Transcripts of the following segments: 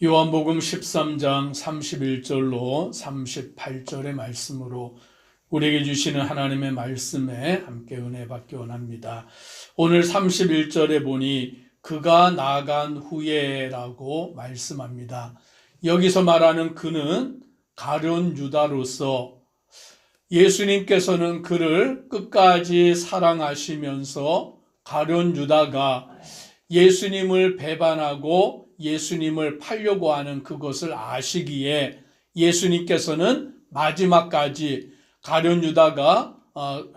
요한복음 13장 31절로 38절의 말씀으로 우리에게 주시는 하나님의 말씀에 함께 은혜 받기 원합니다. 오늘 31절에 보니 그가 나간 후에라고 말씀합니다. 여기서 말하는 그는 가룟 유다로서 예수님께서는 그를 끝까지 사랑하시면서 가룟 유다가 예수님을 배반하고 예수님을 팔려고 하는 그것을 아시기에 예수님께서는 마지막까지 가룟 유다가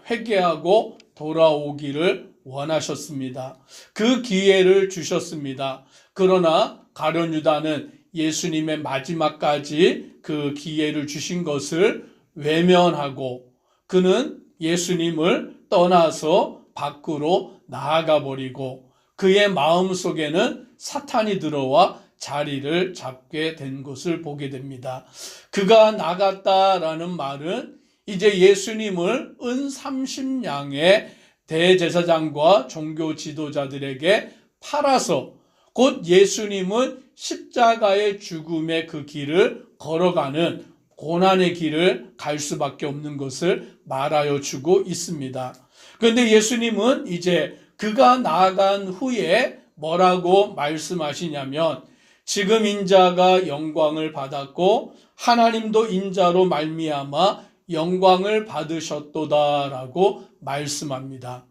회개하고 돌아오기를 원하셨습니다. 그 기회를 주셨습니다. 그러나 가룟 유다는 예수님의 마지막까지 그 기회를 주신 것을 외면하고 그는 예수님을 떠나서 밖으로 나아가 버리고 그의 마음속에는 사탄이 들어와 자리를 잡게 된 것을 보게 됩니다. 그가 나갔다라는 말은 이제 예수님을 은 30냥의 대제사장과 종교 지도자들에게 팔아서 곧 예수님은 십자가의 죽음의 그 길을 걸어가는 고난의 길을 갈 수밖에 없는 것을 말하여 주고 있습니다. 그런데 예수님은 이제 그가 나아간 후에 뭐라고 말씀하시냐면 지금 인자가 영광을 받았고 하나님도 인자로 말미암아 영광을 받으셨도다라고 말씀합니다.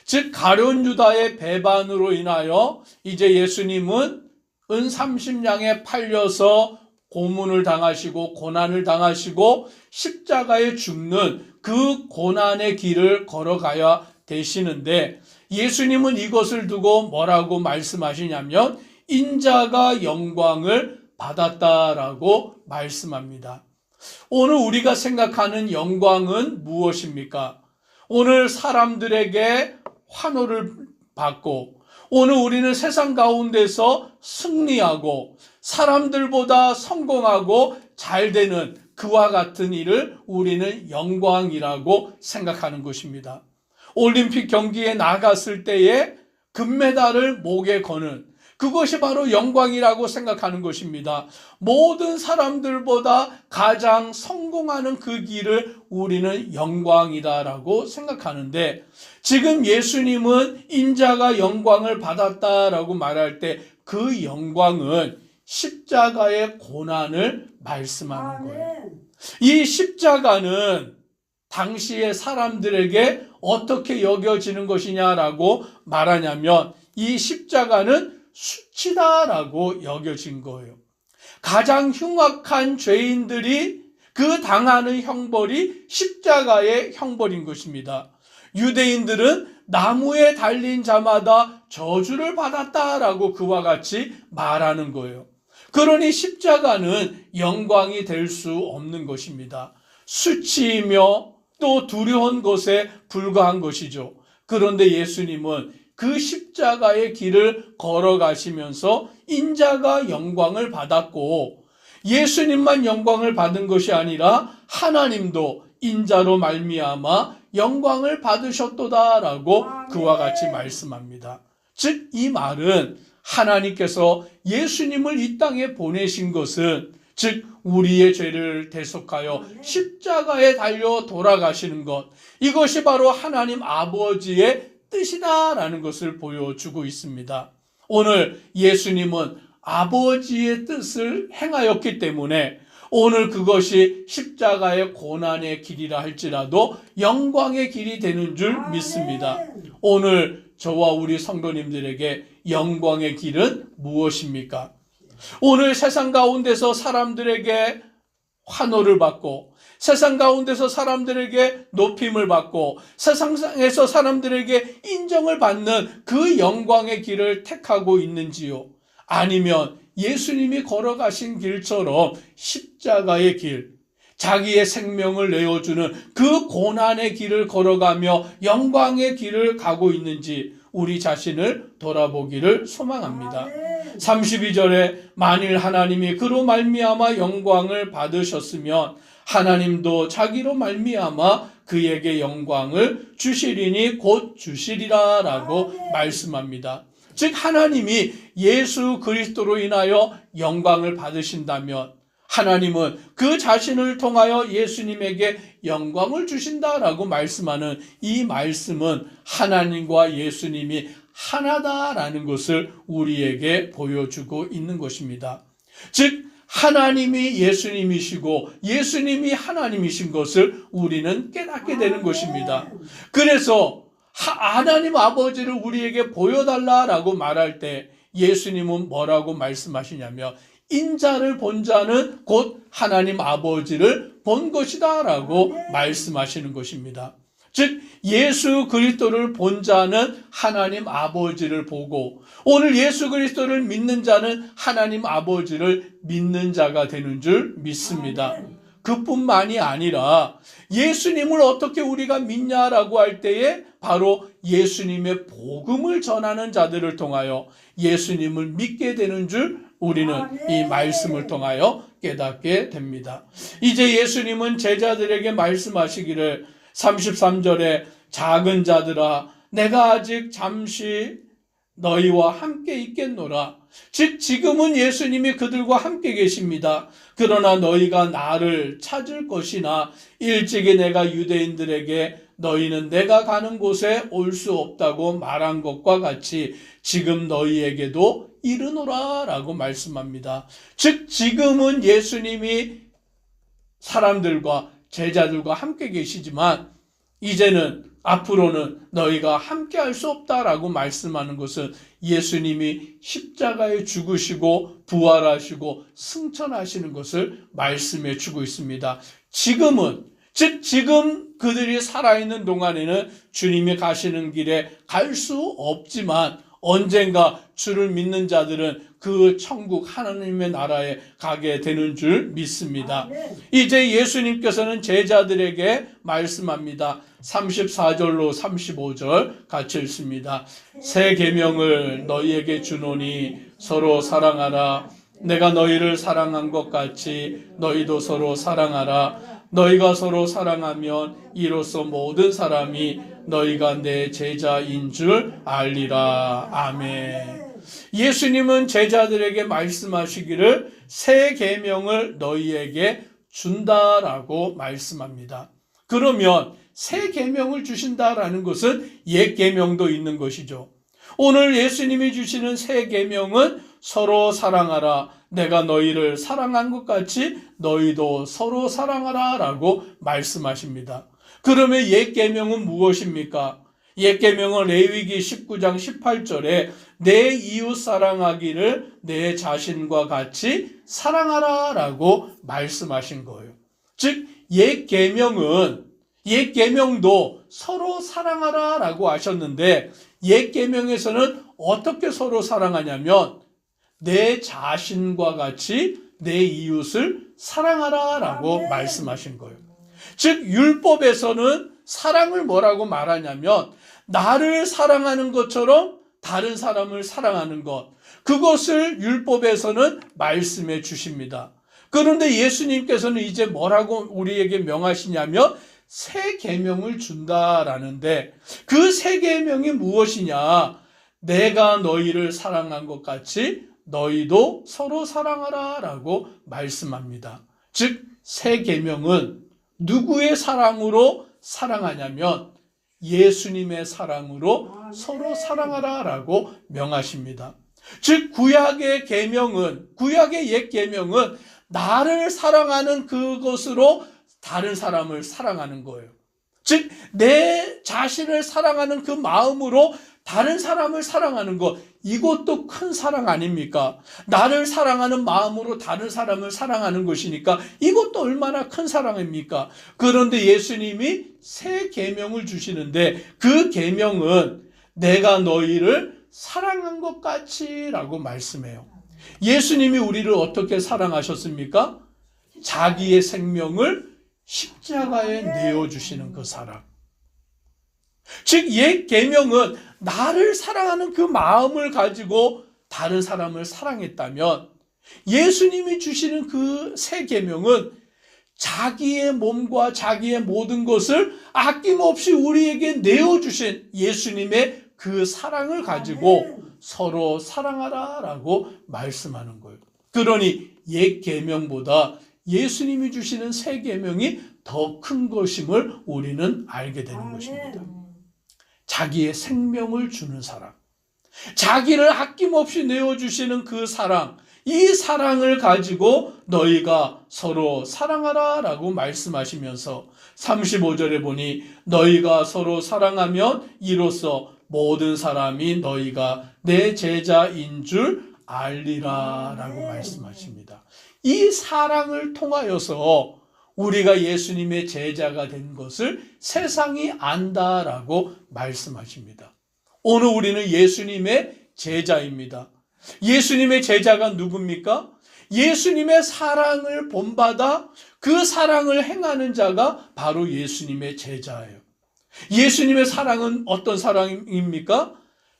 즉 가룟 유다의 배반으로 인하여 이제 예수님은 은 30냥에 팔려서 고문을 당하시고 고난을 당하시고 십자가에 죽는 그 고난의 길을 걸어가야 되시는데 예수님은 이것을 두고 뭐라고 말씀하시냐면 인자가 영광을 받았다라고 말씀합니다. 오늘 우리가 생각하는 영광은 무엇입니까? 오늘 사람들에게 환호를 받고 오늘 우리는 세상 가운데서 승리하고 사람들보다 성공하고 잘 되는 그와 같은 일을 우리는 영광이라고 생각하는 것입니다. 올림픽 경기에 나갔을 때에 금메달을 목에 거는 그것이 바로 영광이라고 생각하는 것입니다. 모든 사람들보다 가장 성공하는 그 길을 우리는 영광이다라고 생각하는데 지금 예수님은 인자가 영광을 받았다라고 말할 때 그 영광은 십자가의 고난을 말씀하는 거예요. 이 십자가는 당시의 사람들에게 어떻게 여겨지는 것이냐라고 말하냐면 이 십자가는 수치다라고 여겨진 거예요. 가장 흉악한 죄인들이 그 당하는 형벌이 십자가의 형벌인 것입니다. 유대인들은 나무에 달린 자마다 저주를 받았다라고 그와 같이 말하는 거예요. 그러니 십자가는 영광이 될 수 없는 것입니다. 수치이며 또 두려운 것에 불과한 것이죠. 그런데 예수님은 그 십자가의 길을 걸어가시면서 인자가 영광을 받았고 예수님만 영광을 받은 것이 아니라 하나님도 인자로 말미암아 영광을 받으셨도다라고 그와 같이 말씀합니다. 즉 이 말은 하나님께서 예수님을 이 땅에 보내신 것은 즉 우리의 죄를 대속하여 십자가에 달려 돌아가시는 것 이것이 바로 하나님 아버지의 뜻이다라는 것을 보여주고 있습니다. 오늘 예수님은 아버지의 뜻을 행하였기 때문에 오늘 그것이 십자가의 고난의 길이라 할지라도 영광의 길이 되는 줄 믿습니다. 오늘 저와 우리 성도님들에게 영광의 길은 무엇입니까? 오늘 세상 가운데서 사람들에게 환호를 받고 세상 가운데서 사람들에게 높임을 받고 세상에서 사람들에게 인정을 받는 그 영광의 길을 택하고 있는지요? 아니면 예수님이 걸어가신 길처럼 십자가의 길, 자기의 생명을 내어주는 그 고난의 길을 걸어가며 영광의 길을 가고 있는지 우리 자신을 돌아보기를 소망합니다. 32절에 만일 하나님이 그로 말미암아 영광을 받으셨으면 하나님도 자기로 말미암아 그에게 영광을 주시리니 곧 주시리라 라고 말씀합니다. 즉 하나님이 예수 그리스도로 인하여 영광을 받으신다면 하나님은 그 자신을 통하여 예수님에게 영광을 주신다라고 말씀하는 이 말씀은 하나님과 예수님이 하나다라는 것을 우리에게 보여주고 있는 것입니다. 즉 하나님이 예수님이시고 예수님이 하나님이신 것을 우리는 깨닫게 되는 것입니다. 그래서 하나님 아버지를 우리에게 보여달라라고 말할 때 예수님은 뭐라고 말씀하시냐면 인자를 본 자는 곧 하나님 아버지를 본 것이다 라고 말씀하시는 것입니다. 즉 예수 그리스도를 본 자는 하나님 아버지를 보고 오늘 예수 그리스도를 믿는 자는 하나님 아버지를 믿는 자가 되는 줄 믿습니다. 그뿐만이 아니라 예수님을 어떻게 우리가 믿냐라고 할 때에 바로 예수님의 복음을 전하는 자들을 통하여 예수님을 믿게 되는 줄 우리는 이 말씀을 통하여 깨닫게 됩니다. 이제 예수님은 제자들에게 말씀하시기를 33절에 작은 자들아 내가 아직 잠시 너희와 함께 있겠노라. 즉 지금은 예수님이 그들과 함께 계십니다. 그러나 너희가 나를 찾을 것이나 일찍이 내가 유대인들에게 너희는 내가 가는 곳에 올 수 없다고 말한 것과 같이 지금 너희에게도 이르노라 라고 말씀합니다. 즉 지금은 예수님이 사람들과 제자들과 함께 계시지만 이제는 앞으로는 너희가 함께 할 수 없다라고 말씀하는 것은 예수님이 십자가에 죽으시고 부활하시고 승천하시는 것을 말씀해 주고 있습니다. 지금은 즉 지금 그들이 살아있는 동안에는 주님이 가시는 길에 갈 수 없지만 언젠가 주를 믿는 자들은 그 천국 하나님의 나라에 가게 되는 줄 믿습니다. 이제 예수님께서는 제자들에게 말씀합니다. 34절로 35절 같이 읽습니다. 새 계명을 너희에게 주노니 서로 사랑하라. 내가 너희를 사랑한 것 같이 너희도 서로 사랑하라. 너희가 서로 사랑하면 이로써 모든 사람이 너희가 내 제자인 줄 알리라. 아멘. 예수님은 제자들에게 말씀하시기를 새 계명을 너희에게 준다라고 말씀합니다. 그러면 새 계명을 주신다라는 것은 옛 계명도 있는 것이죠. 오늘 예수님이 주시는 새 계명은 서로 사랑하라. 내가 너희를 사랑한 것 같이 너희도 서로 사랑하라 라고 말씀하십니다. 그러면 옛 계명은 무엇입니까? 옛 계명은 레위기 19장 18절에 내 이웃 사랑하기를 내 자신과 같이 사랑하라 라고 말씀하신 거예요. 즉 옛 계명도 서로 사랑하라 라고 하셨는데 옛 계명에서는 어떻게 서로 사랑하냐면 내 자신과 같이 내 이웃을 사랑하라 라고 말씀하신 거예요. 즉 율법에서는 사랑을 뭐라고 말하냐면 나를 사랑하는 것처럼 다른 사람을 사랑하는 것, 그것을 율법에서는 말씀해 주십니다. 그런데 예수님께서는 이제 뭐라고 우리에게 명하시냐면 새 계명을 준다라는데 그 새 계명이 무엇이냐? 내가 너희를 사랑한 것 같이 너희도 서로 사랑하라 라고 말씀합니다. 즉 새 계명은 누구의 사랑으로 사랑하냐면 예수님의 사랑으로 서로 사랑하라 라고 명하십니다. 즉 구약의 옛 계명은 나를 사랑하는 그것으로 다른 사람을 사랑하는 거예요. 즉 내 자신을 사랑하는 그 마음으로 다른 사람을 사랑하는 것, 이것도 큰 사랑 아닙니까? 나를 사랑하는 마음으로 다른 사람을 사랑하는 것이니까 이것도 얼마나 큰 사랑입니까? 그런데 예수님이 새 계명을 주시는데 그 계명은 내가 너희를 사랑한 것 같이라고 말씀해요. 예수님이 우리를 어떻게 사랑하셨습니까? 자기의 생명을 십자가에 내어주시는 그 사랑. 즉 옛 계명은 나를 사랑하는 그 마음을 가지고 다른 사람을 사랑했다면 예수님이 주시는 그 새 계명은 자기의 몸과 자기의 모든 것을 아낌없이 우리에게 내어주신 예수님의 그 사랑을 가지고 서로 사랑하라라고 말씀하는 거예요. 그러니 옛 계명보다 예수님이 주시는 새 계명이 더 큰 것임을 우리는 알게 되는 것입니다. 자기의 생명을 주는 사랑, 자기를 아낌없이 내어주시는 그 사랑, 이 사랑을 가지고 너희가 서로 사랑하라 라고 말씀하시면서 35절에 보니 너희가 서로 사랑하면 이로써 모든 사람이 너희가 내 제자인 줄 알리라 라고 말씀하십니다. 이 사랑을 통하여서 우리가 예수님의 제자가 된 것을 세상이 안다라고 말씀하십니다. 오늘 우리는 예수님의 제자입니다. 예수님의 제자가 누굽니까? 예수님의 사랑을 본받아 그 사랑을 행하는 자가 바로 예수님의 제자예요. 예수님의 사랑은 어떤 사랑입니까?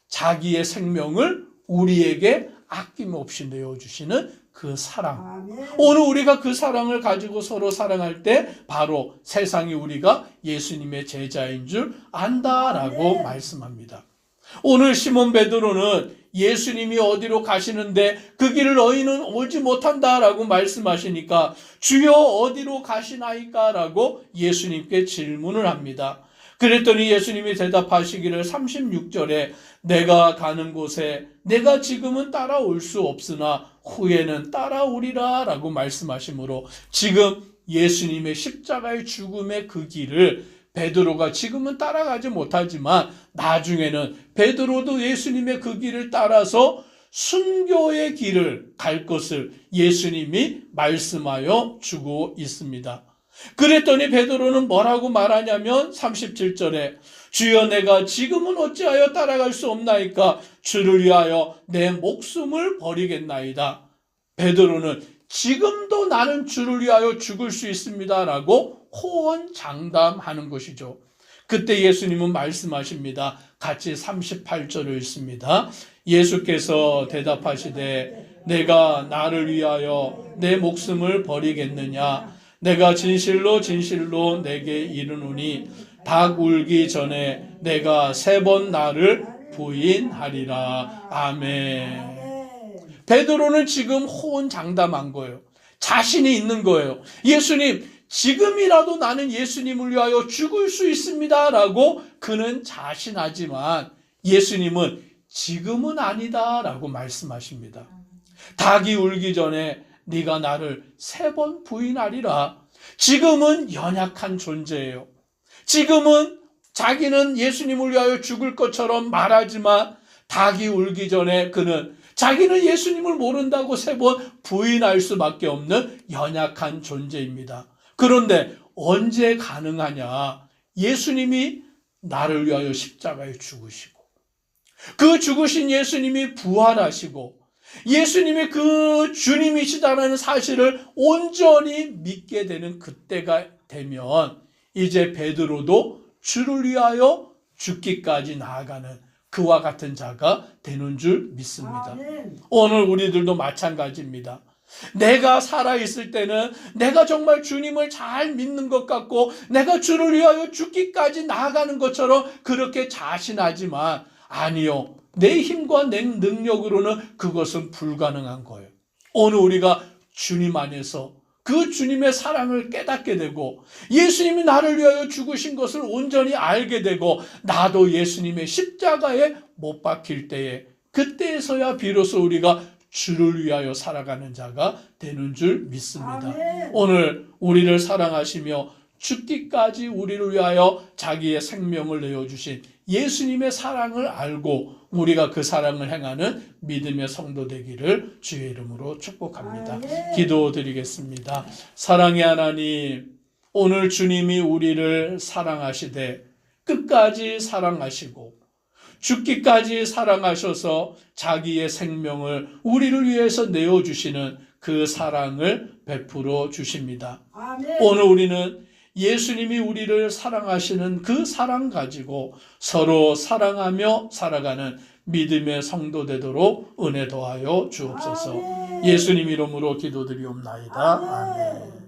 자기의 생명을 우리에게 아낌없이 내어주시는 그 사랑. 오늘 우리가 그 사랑을 가지고 서로 사랑할 때 바로 세상이 우리가 예수님의 제자인 줄 안다라고 말씀합니다. 오늘 시몬 베드로는 예수님이 어디로 가시는데 그 길을 너희는 오지 못한다라고 말씀하시니까 주여 어디로 가시나이까? 라고 예수님께 질문을 합니다. 그랬더니 예수님이 대답하시기를 36절에 내가 가는 곳에 내가 지금은 따라올 수 없으나 후에는 따라오리라 라고 말씀하시므로 지금 예수님의 십자가의 죽음의 그 길을 베드로가 지금은 따라가지 못하지만 나중에는 베드로도 예수님의 그 길을 따라서 순교의 길을 갈 것을 예수님이 말씀하여 주고 있습니다. 그랬더니 베드로는 뭐라고 말하냐면 37절에 주여 내가 지금은 어찌하여 따라갈 수 없나이까? 주를 위하여 내 목숨을 버리겠나이다. 베드로는 지금도 나는 주를 위하여 죽을 수 있습니다 라고 호언장담하는 것이죠. 그때 예수님은 말씀하십니다. 같이 38절을 읽습니다. 예수께서 대답하시되 내가 나를 위하여 내 목숨을 버리겠느냐? 내가 진실로 진실로 내게 이르노니 닭 울기 전에 내가 3번 나를 부인하리라. 아멘. 베드로는 지금 호언장담한 거예요. 자신이 있는 거예요. 예수님, 지금이라도 나는 예수님을 위하여 죽을 수 있습니다 라고 그는 자신하지만 예수님은 지금은 아니다 라고 말씀하십니다. 닭이 울기 전에 네가 나를 3번 부인하리라. 지금은 연약한 존재예요. 지금은 자기는 예수님을 위하여 죽을 것처럼 말하지만 닭이 울기 전에 그는 자기는 예수님을 모른다고 3번 부인할 수밖에 없는 연약한 존재입니다. 그런데 언제 가능하냐? 예수님이 나를 위하여 십자가에 죽으시고 그 죽으신 예수님이 부활하시고 예수님이 그 주님이시다라는 사실을 온전히 믿게 되는 그때가 되면 이제 베드로도 주를 위하여 죽기까지 나아가는 그와 같은 자가 되는 줄 믿습니다. 오늘 우리들도 마찬가지입니다. 내가 살아있을 때는 내가 정말 주님을 잘 믿는 것 같고 내가 주를 위하여 죽기까지 나아가는 것처럼 그렇게 자신하지만 아니요. 내 힘과 내 능력으로는 그것은 불가능한 거예요. 오늘 우리가 주님 안에서 그 주님의 사랑을 깨닫게 되고 예수님이 나를 위하여 죽으신 것을 온전히 알게 되고 나도 예수님의 십자가에 못 박힐 때에 그때에서야 비로소 우리가 주를 위하여 살아가는 자가 되는 줄 믿습니다. 아멘. 오늘 우리를 사랑하시며 죽기까지 우리를 위하여 자기의 생명을 내어주신 예수님의 사랑을 알고 우리가 그 사랑을 행하는 믿음의 성도 되기를 주의 이름으로 축복합니다. 기도드리겠습니다. 사랑의 하나님, 오늘 주님이 우리를 사랑하시되 끝까지 사랑하시고 죽기까지 사랑하셔서 자기의 생명을 우리를 위해서 내어주시는 그 사랑을 베풀어 주십니다. 아멘. 오늘 우리는 예수님이 우리를 사랑하시는 그 사랑 가지고 서로 사랑하며 살아가는 믿음의 성도 되도록 은혜 더하여 주옵소서. 아멘. 예수님 이름으로 기도드리옵나이다. 아멘.